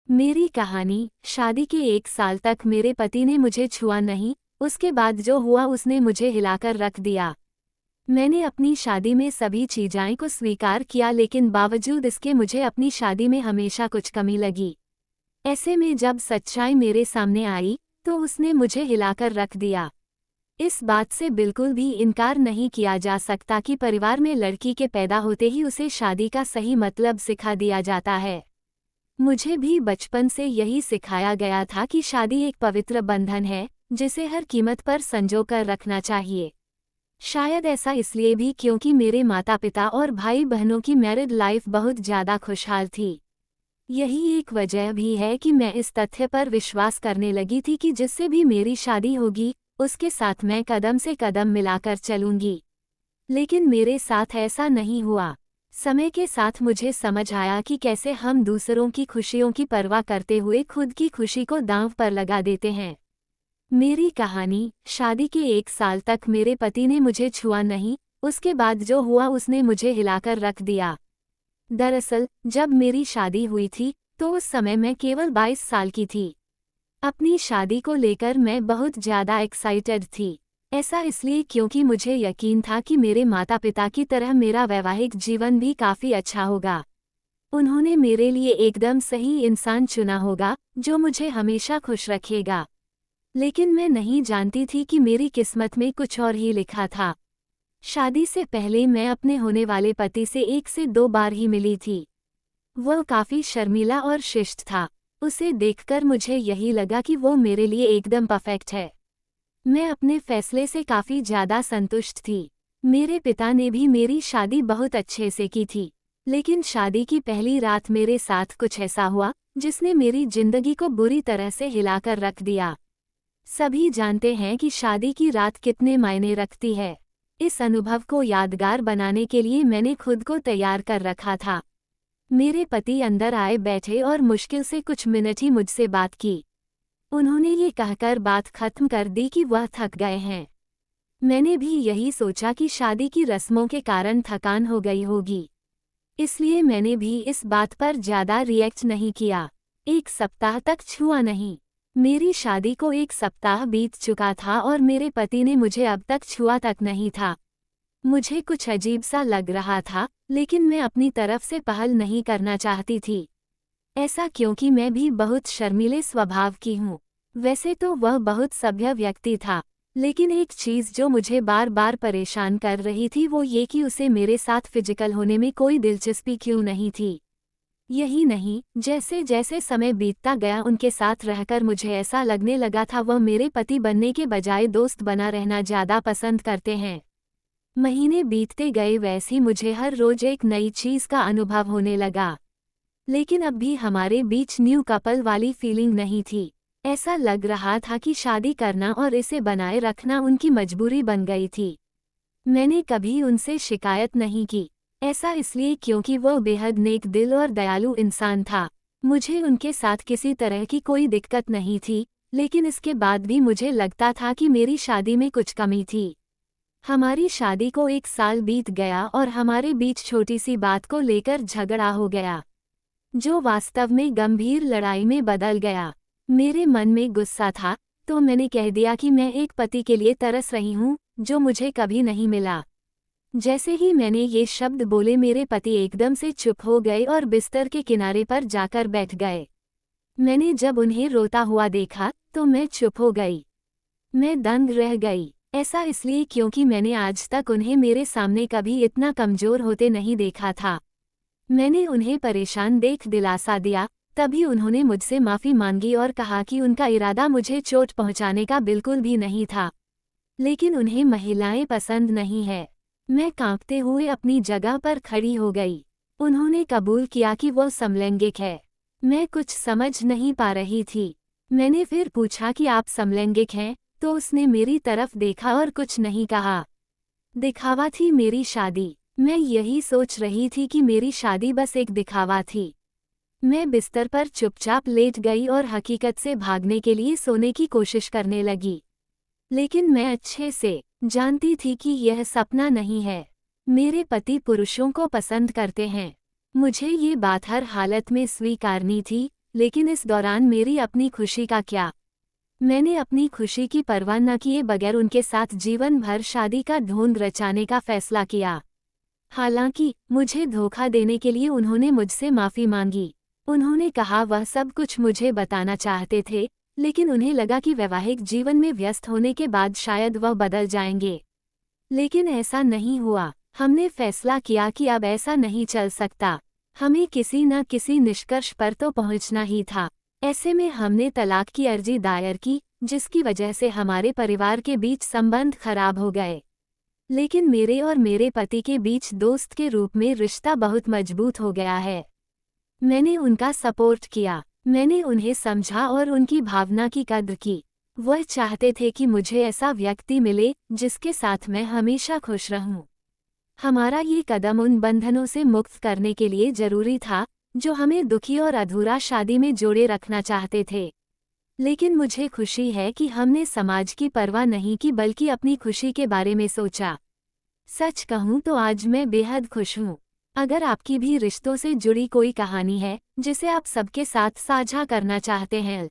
मेरी कहानी। शादी के 1 साल तक मेरे पति ने मुझे छुआ नहीं। उसके बाद जो हुआ उसने मुझे हिलाकर रख दिया। मैंने अपनी शादी में सभी चीज़ें को स्वीकार किया, लेकिन बावजूद इसके मुझे अपनी शादी में हमेशा कुछ कमी लगी। ऐसे में जब सच्चाई मेरे सामने आई तो उसने मुझे हिलाकर रख दिया। इस बात से बिल्कुल भी इनकार नहीं किया जा सकता कि परिवार में लड़की के पैदा होते ही उसे शादी का सही मतलब सिखा दिया जाता है। मुझे भी बचपन से यही सिखाया गया था कि शादी एक पवित्र बंधन है जिसे हर कीमत पर संजो कर रखना चाहिए। शायद ऐसा इसलिए भी क्योंकि मेरे माता पिता और भाई बहनों की मैरिड लाइफ बहुत ज़्यादा खुशहाल थी। यही एक वजह भी है कि मैं इस तथ्य पर विश्वास करने लगी थी कि जिससे भी मेरी शादी होगी उसके साथ मैं कदम से कदम मिलाकर चलूंगी। लेकिन मेरे साथ ऐसा नहीं हुआ। समय के साथ मुझे समझ आया कि कैसे हम दूसरों की खुशियों की परवाह करते हुए खुद की खुशी को दांव पर लगा देते हैं। मेरी कहानी। शादी के 1 साल तक मेरे पति ने मुझे छुआ नहीं। उसके बाद जो हुआ उसने मुझे हिलाकर रख दिया। दरअसल जब मेरी शादी हुई थी तो उस समय मैं केवल 22 साल की थी। अपनी शादी को लेकर मैं बहुत ज़्यादा एक्साइटेड थी। ऐसा इसलिए क्योंकि मुझे यकीन था कि मेरे माता पिता की तरह मेरा वैवाहिक जीवन भी काफ़ी अच्छा होगा। उन्होंने मेरे लिए एकदम सही इंसान चुना होगा जो मुझे हमेशा खुश रखेगा। लेकिन मैं नहीं जानती थी कि मेरी किस्मत में कुछ और ही लिखा था। शादी से पहले मैं अपने होने वाले पति से 1 से 2 बार ही मिली थी। वह काफ़ी शर्मीला और शिष्ट था। उसे देखकर मुझे यही लगा कि वो मेरे लिए एकदम परफेक्ट है। मैं अपने फैसले से काफ़ी ज़्यादा संतुष्ट थी। मेरे पिता ने भी मेरी शादी बहुत अच्छे से की थी। लेकिन शादी की पहली रात मेरे साथ कुछ ऐसा हुआ जिसने मेरी जिंदगी को बुरी तरह से हिलाकर रख दिया। सभी जानते हैं कि शादी की रात कितने मायने रखती है। इस अनुभव को यादगार बनाने के लिए मैंने खुद को तैयार कर रखा था। मेरे पति अंदर आए बैठे और मुश्किल से कुछ मिनट ही मुझसे बात की। उन्होंने ये कहकर बात खत्म कर दी कि वह थक गए हैं। मैंने भी यही सोचा कि शादी की रस्मों के कारण थकान हो गई होगी, इसलिए मैंने भी इस बात पर ज़्यादा रिएक्ट नहीं किया। 1 सप्ताह तक छुआ नहीं। मेरी शादी को 1 सप्ताह बीत चुका था और मेरे पति ने मुझे अब तक छुआ तक नहीं था। मुझे कुछ अजीब सा लग रहा था, लेकिन मैं अपनी तरफ से पहल नहीं करना चाहती थी। ऐसा क्योंकि मैं भी बहुत शर्मीले स्वभाव की हूँ। वैसे तो वह बहुत सभ्य व्यक्ति था, लेकिन एक चीज़ जो मुझे बार बार परेशान कर रही थी वो ये कि उसे मेरे साथ फिजिकल होने में कोई दिलचस्पी क्यों नहीं थी। यही नहीं, जैसे जैसे समय बीतता गया उनके साथ रहकर मुझे ऐसा लगने लगा था वह मेरे पति बनने के बजाय दोस्त बना रहना ज़्यादा पसंद करते हैं। महीने बीतते गए वैसे ही मुझे हर रोज एक नई चीज़ का अनुभव होने लगा। लेकिन अब भी हमारे बीच न्यू कपल वाली फीलिंग नहीं थी। ऐसा लग रहा था कि शादी करना और इसे बनाए रखना उनकी मजबूरी बन गई थी। मैंने कभी उनसे शिकायत नहीं की। ऐसा इसलिए क्योंकि वो बेहद नेक दिल और दयालु इंसान था। मुझे उनके साथ किसी तरह की कोई दिक्कत नहीं थी, लेकिन इसके बाद भी मुझे लगता था कि मेरी शादी में कुछ कमी थी। हमारी शादी को 1 साल बीत गया और हमारे बीच छोटी सी बात को लेकर झगड़ा हो गया, जो वास्तव में गंभीर लड़ाई में बदल गया। मेरे मन में गुस्सा था, तो मैंने कह दिया कि मैं एक पति के लिए तरस रही हूँ जो मुझे कभी नहीं मिला। जैसे ही मैंने ये शब्द बोले मेरे पति एकदम से चुप हो गए और बिस्तर के किनारे पर जाकर बैठ गए। मैंने जब उन्हें रोता हुआ देखा तो मैं चुप हो गई। मैं दंग रह गई। ऐसा इसलिए क्योंकि मैंने आज तक उन्हें मेरे सामने कभी इतना कमज़ोर होते नहीं देखा था। मैंने उन्हें परेशान देख दिलासा दिया, तभी उन्होंने मुझसे माफ़ी मांगी और कहा कि उनका इरादा मुझे चोट पहुंचाने का बिल्कुल भी नहीं था, लेकिन उन्हें महिलाएं पसंद नहीं है। मैं कांपते हुए अपनी जगह पर खड़ी हो गई। उन्होंने कबूल किया कि वो समलैंगिक है। मैं कुछ समझ नहीं पा रही थी। मैंने फिर पूछा कि आप समलैंगिक हैं, तो उसने मेरी तरफ देखा और कुछ नहीं कहा। दिखावा थी मेरी शादी। मैं यही सोच रही थी कि मेरी शादी बस एक दिखावा थी। मैं बिस्तर पर चुपचाप लेट गई और हकीकत से भागने के लिए सोने की कोशिश करने लगी। लेकिन मैं अच्छे से जानती थी कि यह सपना नहीं है। मेरे पति पुरुषों को पसंद करते हैं। मुझे ये बात हर हालत में स्वीकारनी थी, लेकिन इस दौरान मेरी अपनी खुशी का क्या? मैंने अपनी खुशी की परवाह न किए बगैर उनके साथ जीवन भर शादी का ढोंग रचाने का फैसला किया। हालांकि मुझे धोखा देने के लिए उन्होंने मुझसे माफ़ी मांगी। उन्होंने कहा वह सब कुछ मुझे बताना चाहते थे, लेकिन उन्हें लगा कि वैवाहिक जीवन में व्यस्त होने के बाद शायद वह बदल जाएंगे। लेकिन ऐसा नहीं हुआ। हमने फैसला किया कि अब ऐसा नहीं चल सकता। हमें किसी न किसी निष्कर्ष पर तो पहुंचना ही था। ऐसे में हमने तलाक की अर्जी दायर की, जिसकी वजह से हमारे परिवार के बीच संबंध खराब हो गए। लेकिन मेरे और मेरे पति के बीच दोस्त के रूप में रिश्ता बहुत मजबूत हो गया है। मैंने उनका सपोर्ट किया, मैंने उन्हें समझा और उनकी भावना की कद्र की। वह चाहते थे कि मुझे ऐसा व्यक्ति मिले जिसके साथ मैं हमेशा खुश रहूं। हमारा ये कदम उन बंधनों से मुक्त करने के लिए जरूरी था जो हमें दुखी और अधूरा शादी में जोड़े रखना चाहते थे। लेकिन मुझे खुशी है कि हमने समाज की परवाह नहीं की बल्कि अपनी खुशी के बारे में सोचा। सच कहूं तो आज मैं बेहद खुश हूं। अगर आपकी भी रिश्तों से जुड़ी कोई कहानी है जिसे आप सबके साथ साझा करना चाहते हैं